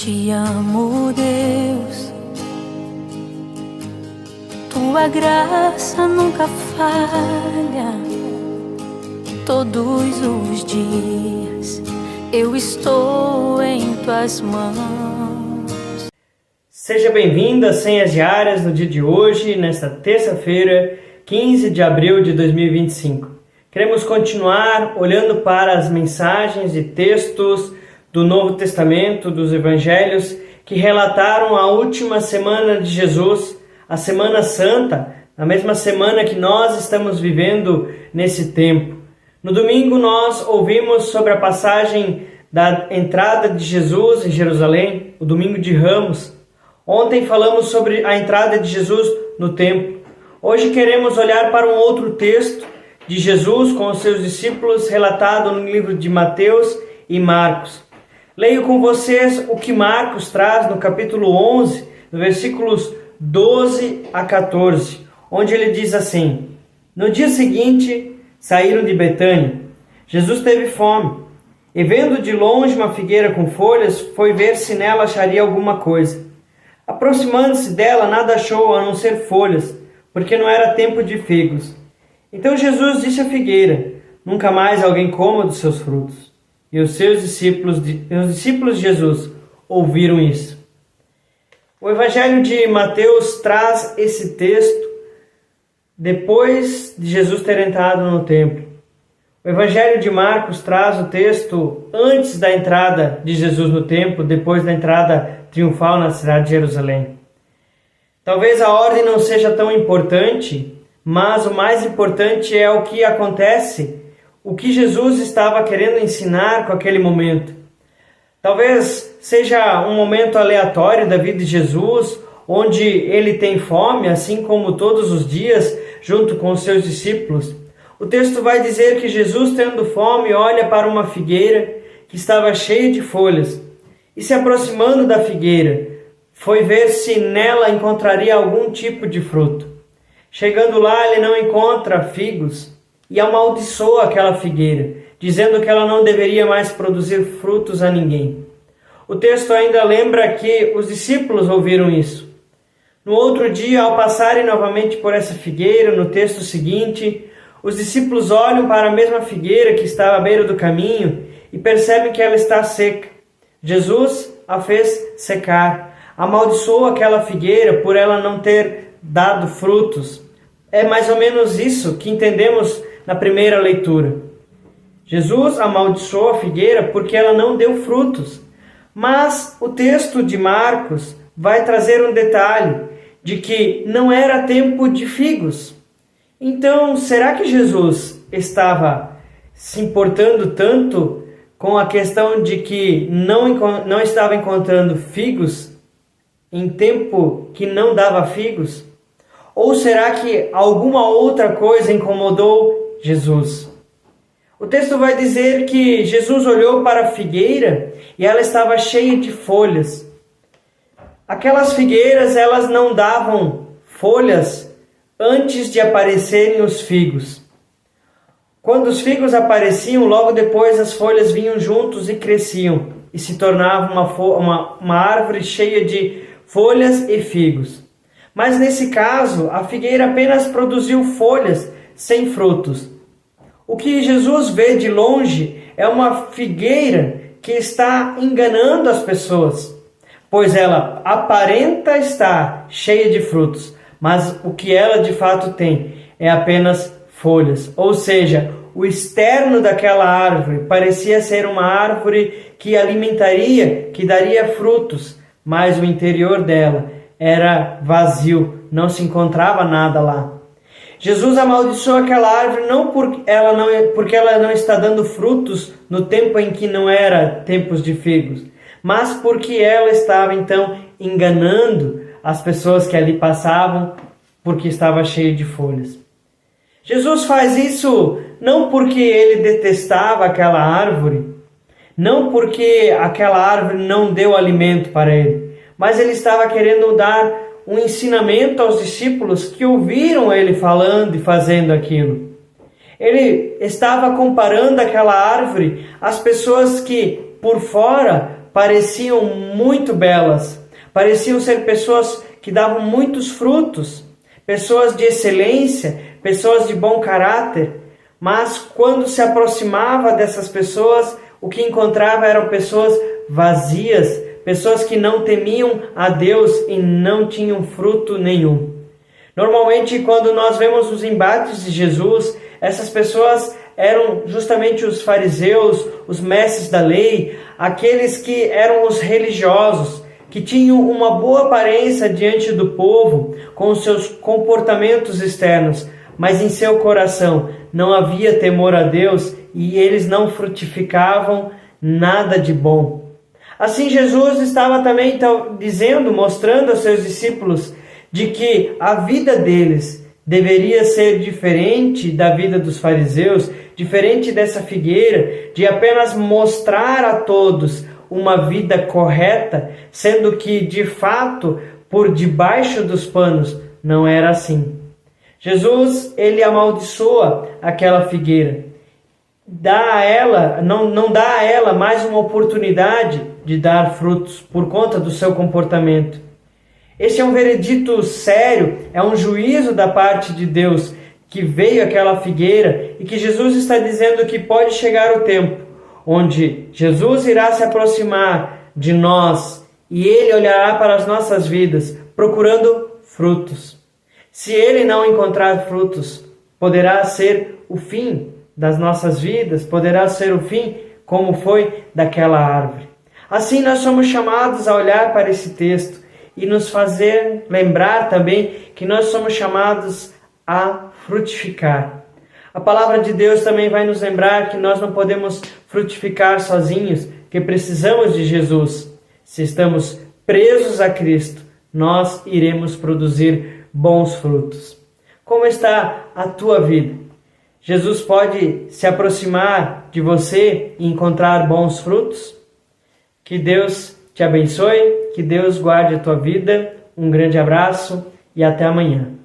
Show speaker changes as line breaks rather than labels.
te amo, Deus. Tua graça nunca falha. Todos os dias eu estou em tuas mãos.
Seja bem-vinda às Senhas Diárias no dia de hoje, nesta terça-feira, 15 de abril de 2025. Queremos continuar olhando para as mensagens e textos do Novo Testamento, dos Evangelhos, que relataram a última semana de Jesus, a Semana Santa, a mesma semana que nós estamos vivendo nesse tempo. No domingo nós ouvimos sobre a passagem da entrada de Jesus em Jerusalém, o domingo de Ramos. Ontem falamos sobre a entrada de Jesus no templo. Hoje queremos olhar para um outro texto de Jesus com os seus discípulos, relatado no livro de Mateus e Marcos. Leio com vocês o que Marcos traz no capítulo 11, versículos 12 a 14, onde ele diz assim: No dia seguinte, saíram de Betânia. Jesus teve fome, e vendo de longe uma figueira com folhas, foi ver se nela acharia alguma coisa. Aproximando-se dela, nada achou a não ser folhas, porque não era tempo de figos. Então Jesus disse à figueira: Nunca mais alguém coma dos seus frutos. E os discípulos de Jesus ouviram isso. O Evangelho de Mateus traz esse texto depois de Jesus ter entrado no templo. O Evangelho de Marcos traz o texto antes da entrada de Jesus no templo, depois da entrada triunfal na cidade de Jerusalém. Talvez a ordem não seja tão importante, mas o mais importante é o que acontece, o que Jesus estava querendo ensinar com aquele momento. Talvez seja um momento aleatório da vida de Jesus, onde ele tem fome, assim como todos os dias, junto com os seus discípulos. O texto vai dizer que Jesus, tendo fome, olha para uma figueira que estava cheia de folhas, e se aproximando da figueira, foi ver se nela encontraria algum tipo de fruto. Chegando lá, ele não encontra figos e amaldiçoa aquela figueira, dizendo que ela não deveria mais produzir frutos a ninguém. O texto ainda lembra que os discípulos ouviram isso. No outro dia, ao passarem novamente por essa figueira, no texto seguinte, os discípulos olham para a mesma figueira que estava à beira do caminho e percebem que ela está seca. Jesus a fez secar, amaldiçoou aquela figueira por ela não ter dado frutos. É mais ou menos isso que entendemos na primeira leitura. Jesus amaldiçoou a figueira porque ela não deu frutos. Mas o texto de Marcos vai trazer um detalhe de que não era tempo de figos. Então, será que Jesus estava se importando tanto com a questão de que não estava encontrando figos em tempo que não dava figos? Ou será que alguma outra coisa incomodou Jesus? O texto vai dizer que Jesus olhou para a figueira e ela estava cheia de folhas. Aquelas figueiras, elas não davam folhas antes de aparecerem os figos. Quando os figos apareciam, logo depois as folhas vinham juntos e cresciam e se tornava uma árvore cheia de folhas e figos. Mas nesse caso, a figueira apenas produziu folhas sem frutos. O que Jesus vê de longe é uma figueira que está enganando as pessoas, pois ela aparenta estar cheia de frutos, mas o que ela de fato tem é apenas folhas. Ou seja, o externo daquela árvore parecia ser uma árvore que alimentaria, que daria frutos, mas o interior dela era vazio, não se encontrava nada lá. Jesus amaldiçoou aquela árvore não porque ela não está dando frutos no tempo em que não era tempos de figos, mas porque ela estava então enganando as pessoas que ali passavam, porque estava cheia de folhas. Jesus faz isso não porque ele detestava aquela árvore, não porque aquela árvore não deu alimento para ele, mas ele estava querendo dar um ensinamento aos discípulos que ouviram ele falando e fazendo aquilo. Ele estava comparando aquela árvore às pessoas que, por fora, pareciam muito belas, pareciam ser pessoas que davam muitos frutos, pessoas de excelência, pessoas de bom caráter, mas quando se aproximava dessas pessoas, o que encontrava eram pessoas vazias, pessoas que não temiam a Deus e não tinham fruto nenhum. Normalmente, quando nós vemos os embates de Jesus, essas pessoas eram justamente os fariseus, os mestres da lei, aqueles que eram os religiosos, que tinham uma boa aparência diante do povo, com os seus comportamentos externos, mas em seu coração não havia temor a Deus e eles não frutificavam nada de bom. Assim Jesus estava também dizendo, mostrando aos seus discípulos, de que a vida deles deveria ser diferente da vida dos fariseus, diferente dessa figueira, de apenas mostrar a todos uma vida correta, sendo que, de fato, por debaixo dos panos, não era assim. Jesus, ele amaldiçoa aquela figueira, não dá a ela mais uma oportunidade de dar frutos por conta do seu comportamento. Este é um veredito sério, é um juízo da parte de Deus que veio aquela figueira e que Jesus está dizendo que pode chegar o tempo onde Jesus irá se aproximar de nós e Ele olhará para as nossas vidas procurando frutos. Se Ele não encontrar frutos, poderá ser o fim das nossas vidas, poderá ser o fim como foi daquela árvore. Assim nós somos chamados a olhar para esse texto e nos fazer lembrar também que nós somos chamados a frutificar. A palavra de Deus também vai nos lembrar que nós não podemos frutificar sozinhos, que precisamos de Jesus. Se estamos presos a Cristo, nós iremos produzir bons frutos. Como está a tua vida? Jesus pode se aproximar de você e encontrar bons frutos? Que Deus te abençoe, que Deus guarde a tua vida. Um grande abraço e até amanhã.